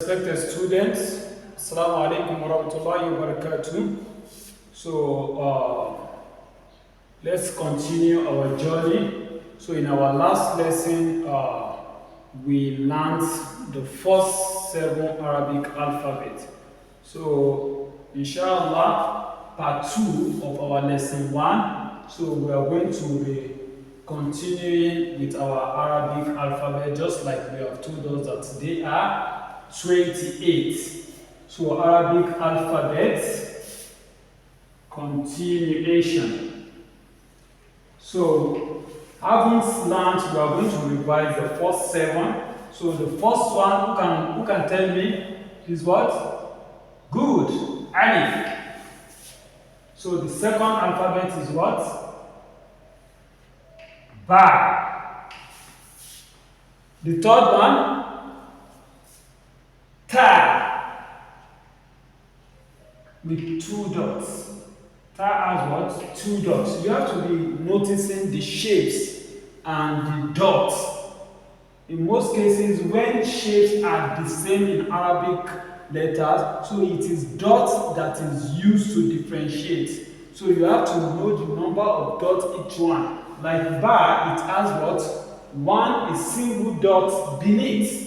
respected students, Assalamu alaikum wa rahmatullahi wa barakatuh. So let's continue our journey. So in our last lesson, we learned the first 7 Arabic alphabet. So inshallah, part 2 of our lesson 1. So we are going to be continuing with our Arabic alphabet, just like we have told us that they are 28. So Arabic alphabet continuation. So having learned, we are going to revise the first 7. So the first one, who can tell me, is what? Good. Alif. So the second alphabet is what? Ba. The third one, Ta, with 2 dots. Ta has what? 2 dots. You have to be noticing the shapes and the dots. In most cases, when shapes are the same in Arabic letters, so it is dots that is used to differentiate. So you have to know the number of dots each one. Like Ba, it has what? A single dot beneath.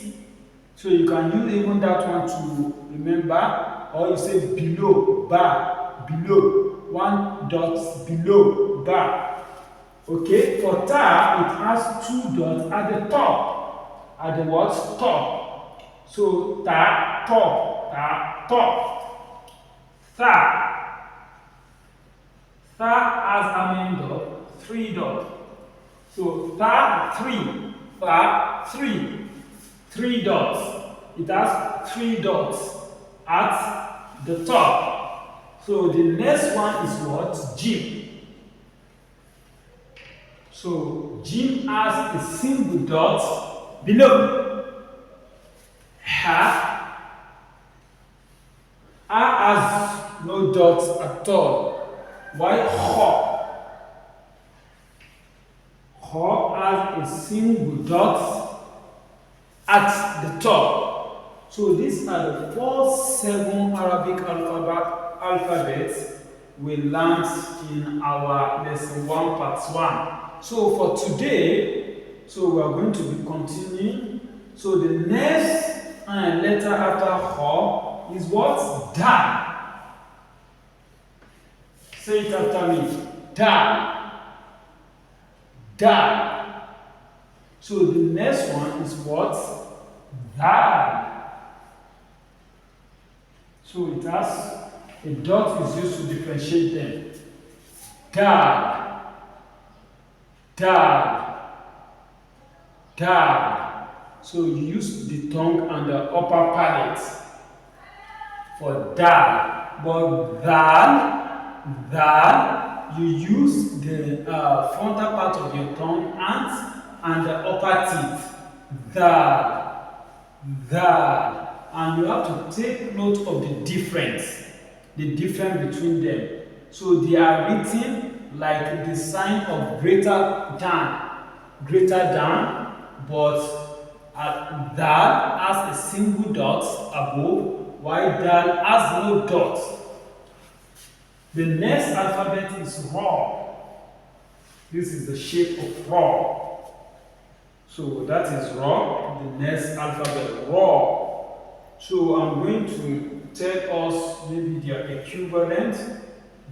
So you can use even that one to remember, or you say below, Ba, below, 1 dot below, Ba. Okay, for Ta, it has 2 dots at the top, at the what? Top. So Ta, top, Ta, top. Ta. Ta has how many dots? 3 dots. So Ta 3, Ta 3, 3 dots. It has 3 dots at the top. So the next one is what? Jim. So Jim has a single dot below. Ha. Ha has no dots at all. Why Ho? Ho has a single dot at the top. So these are the first 7 Arabic alphabets we learned in our lesson 1 part 1. So for today, so we are going to be continuing. So the next letter after Ho is what? Da. Say it after me. Da. Da. So the next one is what? Dal. So it has a dot is used to differentiate them. Dal. Dal. Dal. So you use the tongue and the upper palate for dal. But dal, you use the frontal part of your tongue and the upper teeth. Dal. And you have to take note of the difference between them. So they are written like the sign of greater than, but dal has a single dot above, while dal has no dot. The next alphabet is Ra. This is the shape of Ra. So that is Ra, the next alphabet, Ra. So I'm going to tell us maybe their equivalent,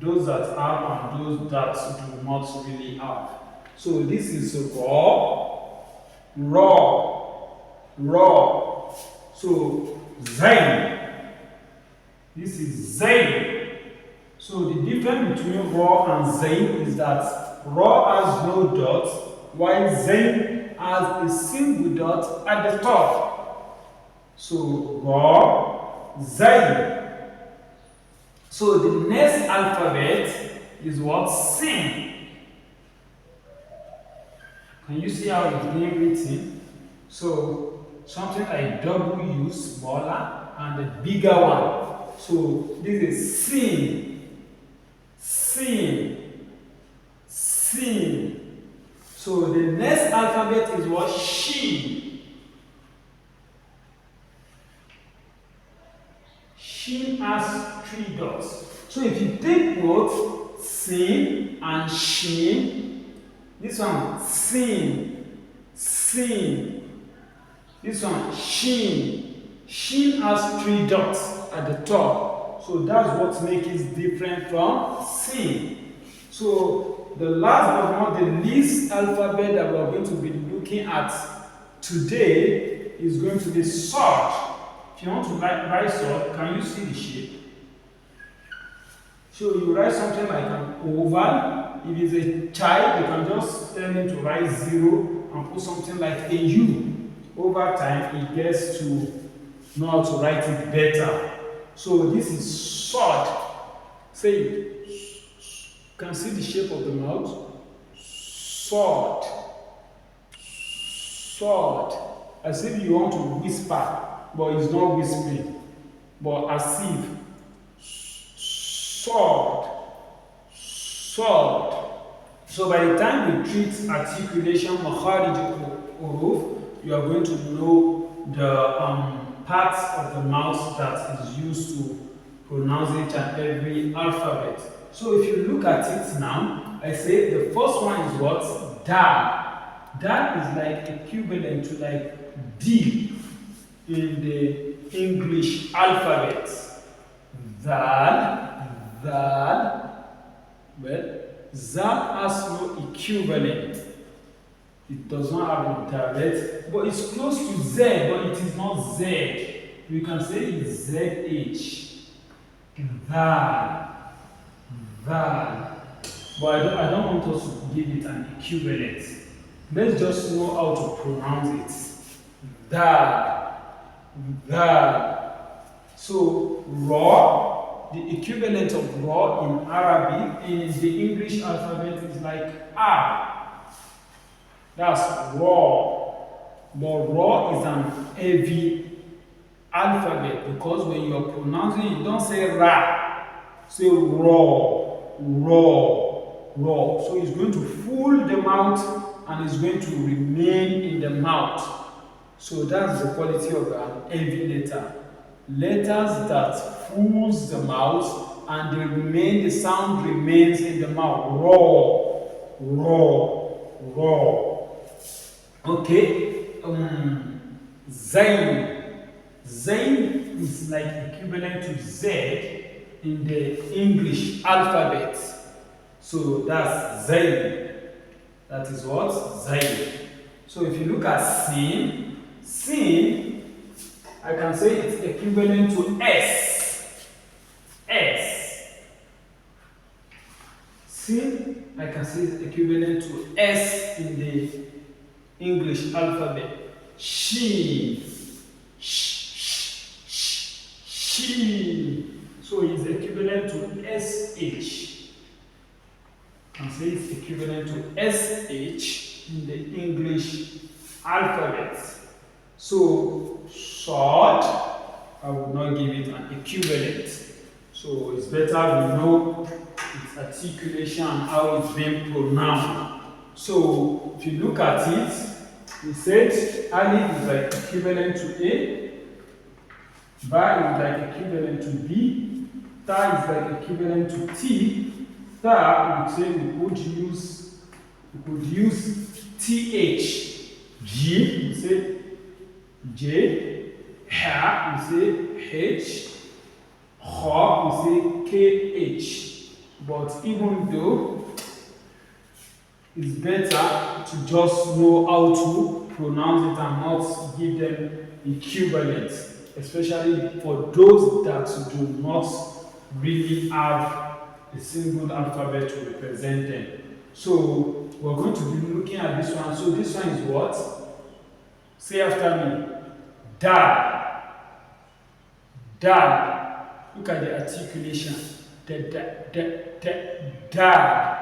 those that have and those that do not really have. So this is Ra, Ra. So Zain. This is Zain. So the difference between Ra and Zain is that Ra has no dot, while Zain has a single dot at the top. So Ra, Zain. So the next alphabet is what? Sin. Can you see how it's being written? So something like W, smaller, and the bigger one. So this is Sin. So the next alphabet is what? Shin. Shin has 3 dots. So if you take both sin and shin, this one sin, sin, this one shin. Shin has 3 dots at the top. So that's what makes it different from sin. So the last but not the least alphabet that we're going to be looking at today is going to be sword. If you want to write sword, can you see the shape? So you write something like an oval. If it's a child, you can just tell him to write 0 and put something like a U. Over time, he gets to know how to write it better. So this is sword. Say it. You can see the shape of the mouth. Sword. Sword. As if you want to whisper, but it's not whispering. But as if. Sword. Sword. So by the time we treat articulation, makharij huruf, you are going to know the parts of the mouth that is used to pronounce each and every alphabet. So if you look at it now, I say the first one is what? Dal. Dal is like equivalent to like D in the English alphabet. Dal, Dal. Well, Zal has no equivalent. It does not have a direct, but it's close to Z, but it is not Z. We can say it's ZH. Dal. Dal. But I don't want us to give it an equivalent. Let's just know how to pronounce it. Dal. Dal. So, Ra, the equivalent of Ra in Arabic, in the English alphabet is like R. That's Ra. But Ra is an heavy alphabet because when you are pronouncing it, you don't say Ra. Say Ra. Raw, raw. So it's going to fool the mouth and it's going to remain in the mouth. So that's the quality of an heavy letter. Letters that fools the mouth and they remain, the sound remains in the mouth. Raw, raw, raw. Okay. Zain. Zain is like equivalent to Z in the English alphabet. So that's Zain. That is what? Zain. So if you look at Sin, Sin, I can say it's equivalent to S. S. Sin, I can say it's equivalent to S in the English alphabet. She. She. So it's equivalent to SH. I can say it's equivalent to SH in the English alphabet. So sword, I would not give it an equivalent. So it's better we know its articulation and how it's being pronounced. So if you look at it, we said Alif is like equivalent to A, Ba is like equivalent to B, Ta is like equivalent to T. Ta, we say we could use TH. G, we say J. Ha, we say H. Kha, we say KH. But even though it's better to just know how to pronounce it and not give them equivalent, especially for those that do not really have a single alphabet to represent them. So we're going to be looking at this one. So this one is what? Say after me. Dad. Dad. Look at the articulation. Dad. Dad. Dad. Dad.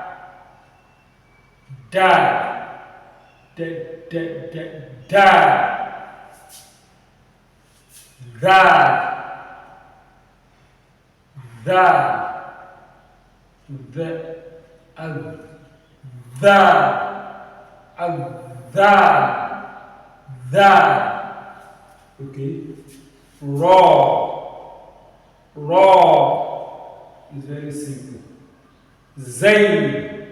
Dad. Okay. Raw. Raw is very simple. Zain,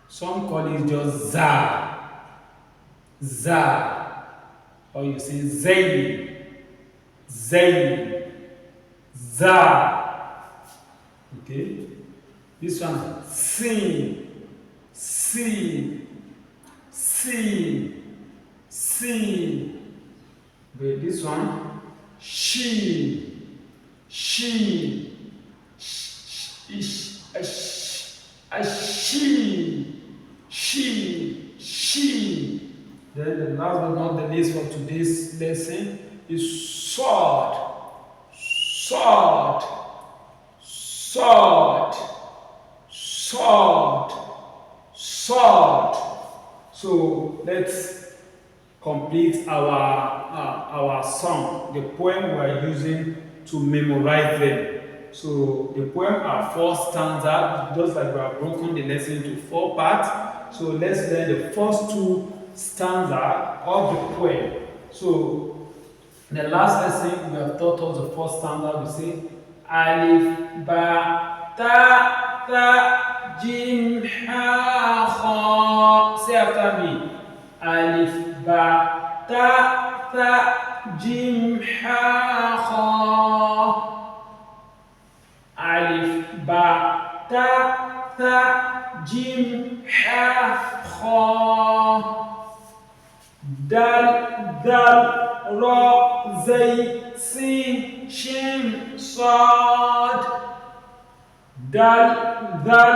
some call it just za, za, or you say zain, zain, za. Okay, this one sin, sin, sin, sin. Okay, this one she, she, she. Then the last but not the least for today's lesson is sword, sword, sword, sword, sword. So let's complete our song, the poem we are using to memorize them. So the poem are 4 stanzas, just like we have broken the lesson into 4 parts. So let's learn the first 2 stanzas of the poem. So the last lesson we have taught us the first stanza. We say Alif Ba Ta Ta Jim Ha Kha. Say after me. Alif Ba Ta Ta Jim Ha Kha. Alif Ba Ta Ta Jim Ha Kha. Dal Dal Ra Zay Sin Shin Sad. Dal Dal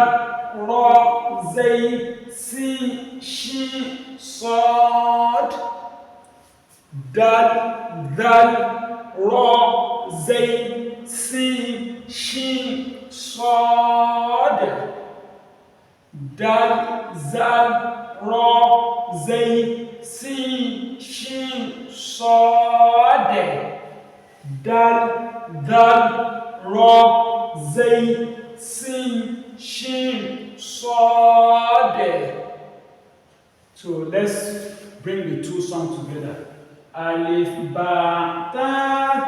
Ra Zay Sin Shin Sad. Dal Dal Ra Zay Sin Shin Sad. Dal Zal Ra Zay Sin Shin Sad. Dal Dal Ra Zay Sin Shin Sad. So let's bring the 2 songs together. Alif Ba Ta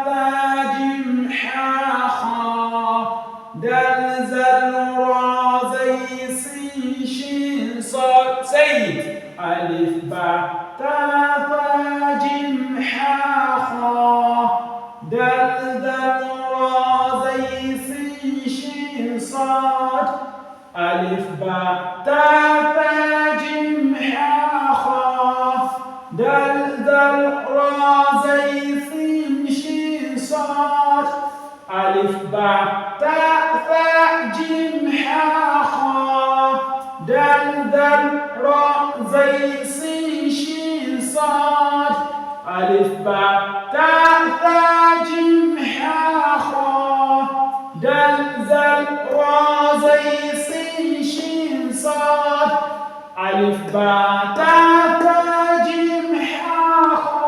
Ta Jim Ha Kha. Dal Zal Ra Zay Sin Shin Sad. Say it. Alif Ba Ta Ta Jim Ha Kha. Dal Zal Ra Zay Sin Shin Sad. Alif Ba Ta Ta Jim Ha Kha. Dal Zal Ra Zay Sin Shin Sad. Alif Ba Ta Ta Jim Ha Kha. Dal Zal Ra Zay Sin Shin Sad. Alif Ba Ta Ta Jim Ha Kha. Dal Zal Ra Zay Sin Shin Sad. Alif Ba Ta Ta Jim Ha Kha.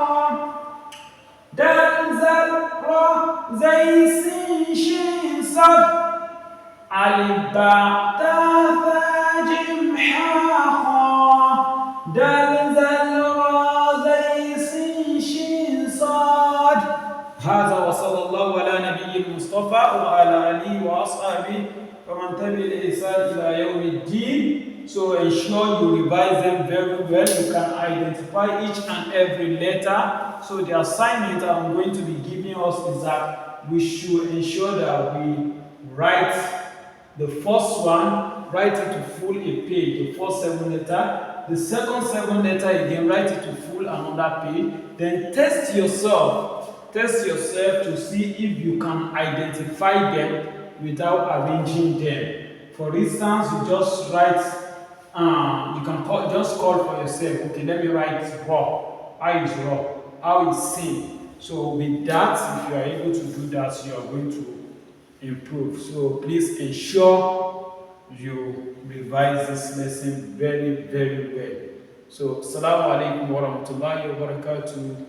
Dal Zal Ra Zay Sin Shin Sad. Alif Ba Ta Ta Jim Ha Kha. Dal Zal Ra Zay Sin Shin Sad. هذا وصلى الله على نبي المصطفى وعلى آله وأصحابه ومن تبع الإحسان إلى يوم الدين. So ensure you revise them very well. You can identify each and every letter. So the assignment I'm going to be giving us is that we should ensure that we write the first one, write it to full a page, the first 7 letters. The second 7 letters again, write it to full another page. Then test yourself to see if you can identify them without arranging them. For instance, you just write, you can just call for yourself, okay, let me write raw. How is raw? How is sin? So with that, if you are able to do that, you are going to improve. So please ensure you revise this lesson very, very well. So, Assalamu alaikum wa rahmatullahi wa barakatuh.